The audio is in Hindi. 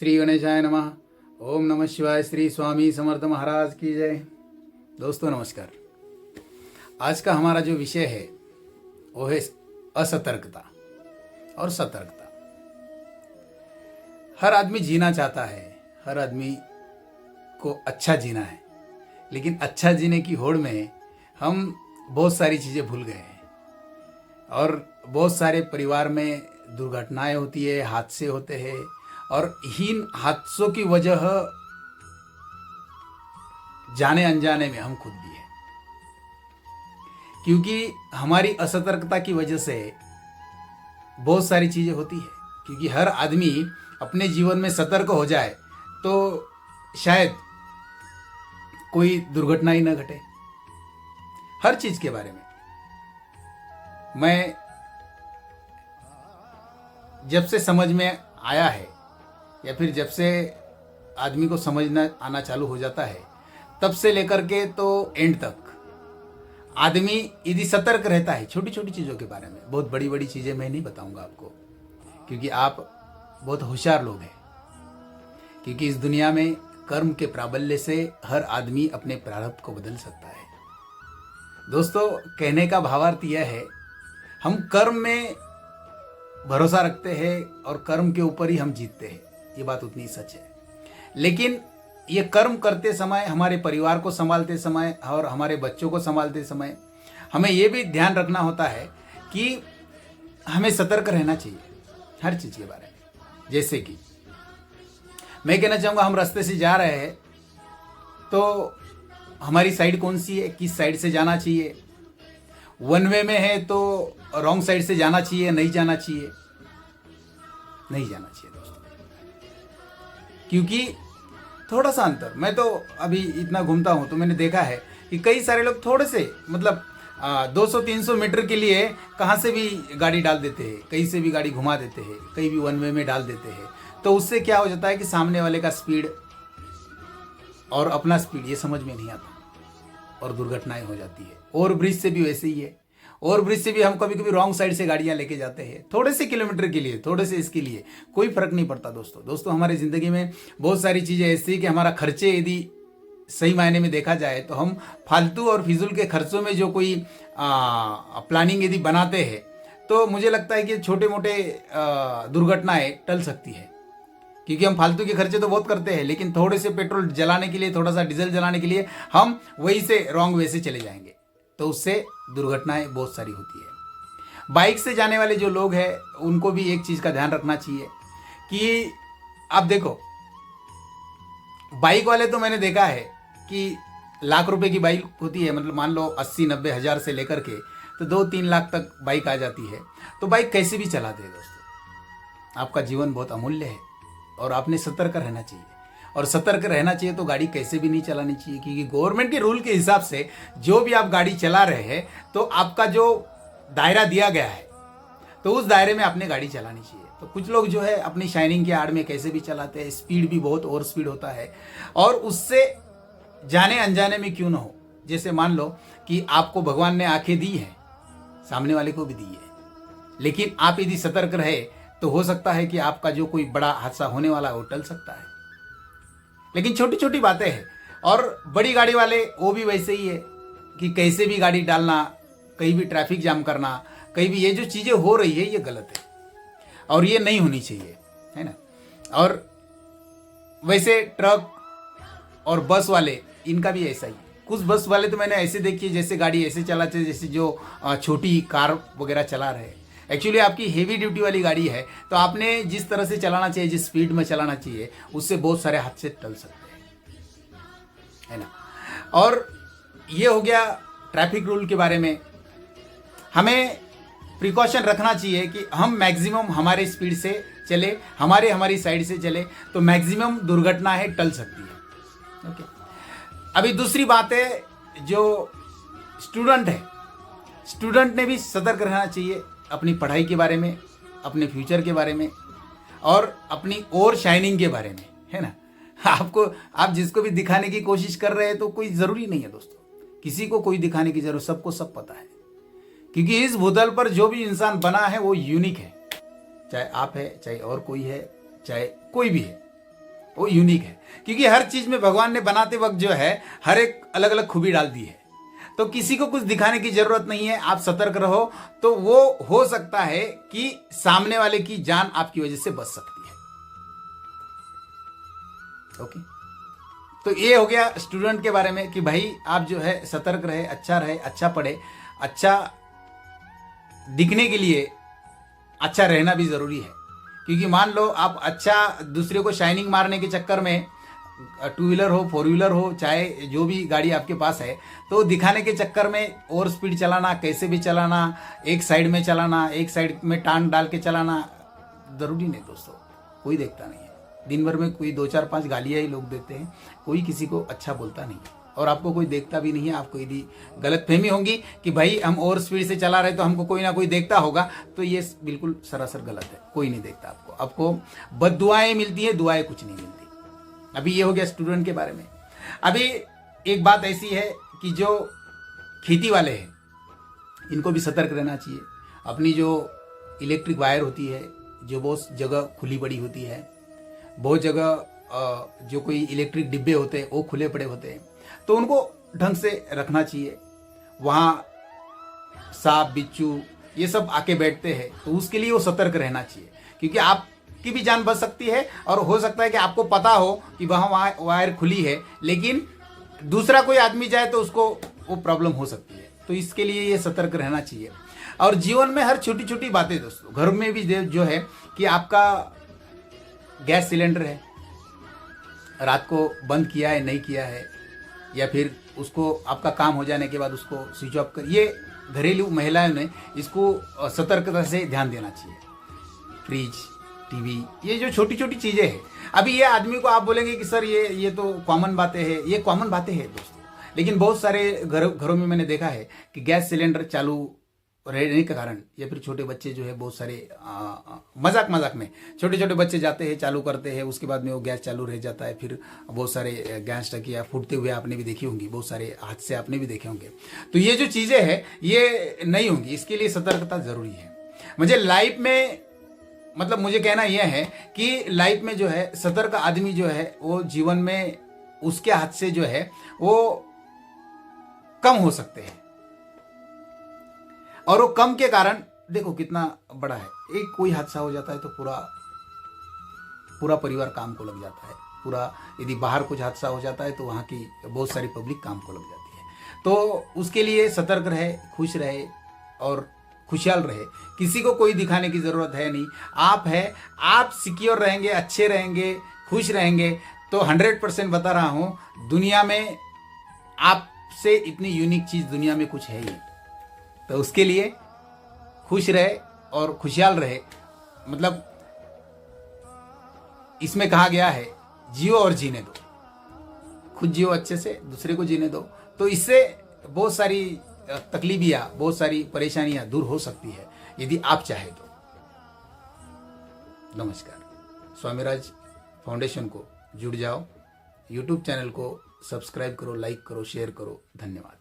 श्री गणेशाय नमः। ओम नमः शिवाय। श्री स्वामी समर्थ महाराज की जय। दोस्तों नमस्कार। आज का हमारा जो विषय है वो है असतर्कता और सतर्कता। हर आदमी जीना चाहता है, हर आदमी को अच्छा जीना है, लेकिन अच्छा जीने की होड़ में हम बहुत सारी चीज़ें भूल गए हैं और बहुत सारे परिवार में दुर्घटनाएं होती है, हादसे होते हैं और इन हादसों की वजह जाने अनजाने में हम खुद भी हैं, क्योंकि हमारी असतर्कता की वजह से बहुत सारी चीज़ें होती है। क्योंकि हर आदमी अपने जीवन में सतर्क हो जाए तो शायद कोई दुर्घटना ही न घटे। हर चीज़ के बारे में मैं जब से समझ में आया है या फिर जब से आदमी को समझना आना चालू हो जाता है तब से लेकर के तो एंड तक आदमी यदि सतर्क रहता है छोटी छोटी चीज़ों के बारे में। बहुत बड़ी बड़ी चीज़ें मैं नहीं बताऊंगा आपको, क्योंकि आप बहुत होशियार लोग हैं। क्योंकि इस दुनिया में कर्म के प्राबल्य से हर आदमी अपने प्रारब्ध को बदल सकता है। दोस्तों, कहने का भावार्थ यह है, हम कर्म में भरोसा रखते हैं और कर्म के ऊपर ही हम जीतते हैं, ये बात उतनी सच है। लेकिन ये कर्म करते समय, हमारे परिवार को संभालते समय और हमारे बच्चों को संभालते समय हमें ये भी ध्यान रखना होता है कि हमें सतर्क रहना चाहिए हर चीज़ के बारे में। जैसे कि मैं कहना चाहूँगा, हम रास्ते से जा रहे हैं तो हमारी साइड कौन सी है, किस साइड से जाना चाहिए। वन वे में है तो रॉन्ग साइड से जाना चाहिए, नहीं जाना चाहिए, नहीं जाना चाहिए दोस्तों। क्योंकि थोड़ा सा अंतर, मैं तो अभी इतना घूमता हूँ तो मैंने देखा है कि कई सारे लोग थोड़े से 200-300 मीटर के लिए कहाँ से भी गाड़ी डाल देते हैं, कहीं से भी गाड़ी घुमा देते हैं, कहीं भी वन वे में डाल देते हैं। तो उससे क्या हो जाता है कि सामने वाले का स्पीड और अपना स्पीड ये समझ में नहीं आता और दुर्घटनाएं हो जाती है। ओवर ब्रिज से भी वैसे ही है। ओवर ब्रिज से भी हम कभी कभी रॉन्ग साइड से गाड़ियां लेके जाते हैं, थोड़े से किलोमीटर के लिए, थोड़े से इसके लिए कोई फर्क नहीं पड़ता। दोस्तों हमारी ज़िंदगी में बहुत सारी चीज़ें ऐसी कि हमारा खर्चे यदि सही मायने में देखा जाए तो हम फालतू और फिजूल के खर्चों में जो कोई प्लानिंग यदि बनाते हैं तो मुझे लगता है कि छोटे मोटे दुर्घटनाएं टल सकती है। क्योंकि हम फालतू के खर्चे तो बहुत करते हैं, लेकिन थोड़े से पेट्रोल जलाने के लिए, थोड़ा सा डीजल जलाने के लिए हम वहीं से रॉन्ग वे से चले जाएंगे, तो उससे दुर्घटनाएं बहुत सारी होती है। बाइक से जाने वाले जो लोग हैं उनको भी एक चीज़ का ध्यान रखना चाहिए कि आप देखो, बाइक वाले तो मैंने देखा है कि लाख रुपए की बाइक होती है, मतलब मान लो 80-90 हज़ार से लेकर के तो 2-3 लाख तक बाइक आ जाती है। तो बाइक कैसे भी चलाते हैं दोस्तों। आपका जीवन बहुत अमूल्य है और आपने सतर्क रहना चाहिए। और सतर्क रहना चाहिए तो गाड़ी कैसे भी नहीं चलानी चाहिए, क्योंकि गवर्नमेंट के रूल के हिसाब से जो भी आप गाड़ी चला रहे हैं तो आपका जो दायरा दिया गया है तो उस दायरे में आपने गाड़ी चलानी चाहिए। तो कुछ लोग जो है अपनी शाइनिंग के आड़ में कैसे भी चलाते हैं, स्पीड भी बहुत ओवर स्पीड होता है और उससे जाने अनजाने में क्यों ना हो। जैसे मान लो कि आपको भगवान ने आंखें दी हैं, सामने वाले को भी दी है, लेकिन आप यदि सतर्क रहे तो हो सकता है कि आपका जो कोई बड़ा हादसा होने वाला है वो टल सकता है। लेकिन छोटी छोटी बातें हैं। और बड़ी गाड़ी वाले वो भी वैसे ही है कि कैसे भी गाड़ी डालना, कहीं भी ट्रैफिक जाम करना, कहीं भी ये जो चीज़ें हो रही है ये गलत है और ये नहीं होनी चाहिए, है ना। और वैसे ट्रक और बस वाले, इनका भी ऐसा ही है। कुछ बस वाले तो मैंने ऐसे देखी है जैसे गाड़ी ऐसे चलाते हैं जैसे जो छोटी कार वगैरह चला रहे हैं। एक्चुअली आपकी हेवी ड्यूटी वाली गाड़ी है तो आपने जिस तरह से चलाना चाहिए, जिस स्पीड में चलाना चाहिए, उससे बहुत सारे हादसे टल सकते हैं, है ना। और ये हो गया ट्रैफिक रूल के बारे में। हमें प्रिकॉशन रखना चाहिए कि हम मैक्सिमम हमारे स्पीड से चले, हमारी साइड से चले तो मैक्सिमम दुर्घटना है टल सकती है। ओके। अभी दूसरी बात है, जो स्टूडेंट है, स्टूडेंट ने भी सतर्क रहना चाहिए अपनी पढ़ाई के बारे में, अपने फ्यूचर के बारे में और अपनी और शाइनिंग के बारे में, है ना। आप जिसको भी दिखाने की कोशिश कर रहे हैं तो कोई ज़रूरी नहीं है दोस्तों, किसी को कोई दिखाने की जरूरत, सबको सब पता है। क्योंकि इस भूतल पर जो भी इंसान बना है वो यूनिक है, चाहे आप है, चाहे और कोई है, चाहे कोई भी है, वो यूनिक है, क्योंकि हर चीज में भगवान ने बनाते वक्त जो है हर एक अलग अलग खूबी डाल दी है। तो किसी को कुछ दिखाने की जरूरत नहीं है, आप सतर्क रहो तो वो हो सकता है कि सामने वाले की जान आपकी वजह से बच सकती है। ओके, तो ये हो गया स्टूडेंट के बारे में कि भाई आप जो है सतर्क रहे, अच्छा पढ़े, अच्छा दिखने के लिए अच्छा रहना भी जरूरी है। क्योंकि मान लो आप अच्छा दूसरे को शाइनिंग मारने के चक्कर में, टू व्हीलर हो, फोर व्हीलर हो, चाहे जो भी गाड़ी आपके पास है, तो दिखाने के चक्कर में ओवर स्पीड चलाना, कैसे भी चलाना, एक साइड में चलाना, एक साइड में टांग डाल के चलाना जरूरी नहीं दोस्तों। कोई देखता नहीं है, दिन भर में कोई 2-4-5 गालियां ही लोग देते हैं, कोई किसी को अच्छा बोलता नहीं है और आपको कोई देखता भी नहीं है। आपको यदि गलतफहमी होगी कि भाई हम ओवर स्पीड से चला रहे तो हमको कोई ना कोई देखता होगा, तो ये बिल्कुल सरासर गलत है। कोई नहीं देखता आपको, आपको बद्दुआएं मिलती है, दुआएं कुछ नहीं मिलती। अभी ये हो गया स्टूडेंट के बारे में। अभी एक बात ऐसी है कि जो खेती वाले हैं इनको भी सतर्क रहना चाहिए। अपनी जो इलेक्ट्रिक वायर होती है, जो बहुत जगह खुली पड़ी होती है, बहुत जगह जो कोई इलेक्ट्रिक डिब्बे होते हैं वो खुले पड़े होते हैं, तो उनको ढंग से रखना चाहिए। वहाँ सांप बिच्छू ये सब आके बैठते हैं, तो उसके लिए वो सतर्क रहना चाहिए, क्योंकि आपकी भी जान बच सकती है और हो सकता है कि आपको पता हो कि वहाँ वायर खुली है, लेकिन दूसरा कोई आदमी जाए तो उसको वो प्रॉब्लम हो सकती है। तो इसके लिए ये सतर्क रहना चाहिए। और जीवन में हर छोटी छोटी बातें दोस्तों, घर में भी जो है कि आपका गैस सिलेंडर है, रात को बंद किया है नहीं किया है, या फिर उसको आपका काम हो जाने के बाद उसको स्विच ऑफ कर, ये घरेलू महिलाओं ने इसको सतर्कता से ध्यान देना चाहिए। फ्रिज, टीवी, ये जो छोटी छोटी चीज़ें हैं, अभी ये आदमी को आप बोलेंगे कि सर ये तो कॉमन बातें हैं, ये कॉमन बातें हैं दोस्तों, लेकिन बहुत सारे घरों में मैंने देखा है कि गैस सिलेंडर चालू रहने के कारण, या फिर छोटे बच्चे जो है बहुत सारे मजाक में छोटे छोटे बच्चे जाते हैं, चालू करते हैं, उसके बाद में वो गैस चालू रह जाता है, फिर बहुत सारे गैस टंकियाँ फूटते हुए आपने भी देखी होंगी, बहुत सारे हादसे आपने भी देखे होंगे। तो ये जो चीज़ें हैं ये नहीं होंगी, इसके लिए सतर्कता जरूरी है। मुझे लाइफ में मतलब मुझे कहना यह है कि लाइफ में जो है सतर्क आदमी जो है वो जीवन में उसके हादसे जो है वो कम हो सकते हैं, और वो कम के कारण देखो कितना बड़ा है, एक कोई हादसा हो जाता है तो पूरा परिवार काम को लग जाता है, पूरा यदि बाहर कुछ हादसा हो जाता है तो वहाँ की बहुत सारी पब्लिक काम को लग जाती है। तो उसके लिए सतर्क रहे, खुश रहे और खुशहाल रहे। किसी को कोई दिखाने की ज़रूरत है नहीं, आप है, आप सिक्योर रहेंगे, अच्छे रहेंगे, खुश रहेंगे, तो 100% बता रहा हूँ, दुनिया में आपसे इतनी यूनिक चीज़ दुनिया में कुछ है ही। तो उसके लिए खुश रहे और खुशहाल रहे। मतलब इसमें कहा गया है जियो और जीने दो, खुद जियो अच्छे से, दूसरे को जीने दो, तो इससे बहुत सारी तकलीफियाँ, बहुत सारी परेशानियां दूर हो सकती है यदि आप चाहे तो। नमस्कार। स्वामीराज फाउंडेशन को जुड़ जाओ, यूट्यूब चैनल को सब्सक्राइब करो, लाइक करो, शेयर करो। धन्यवाद।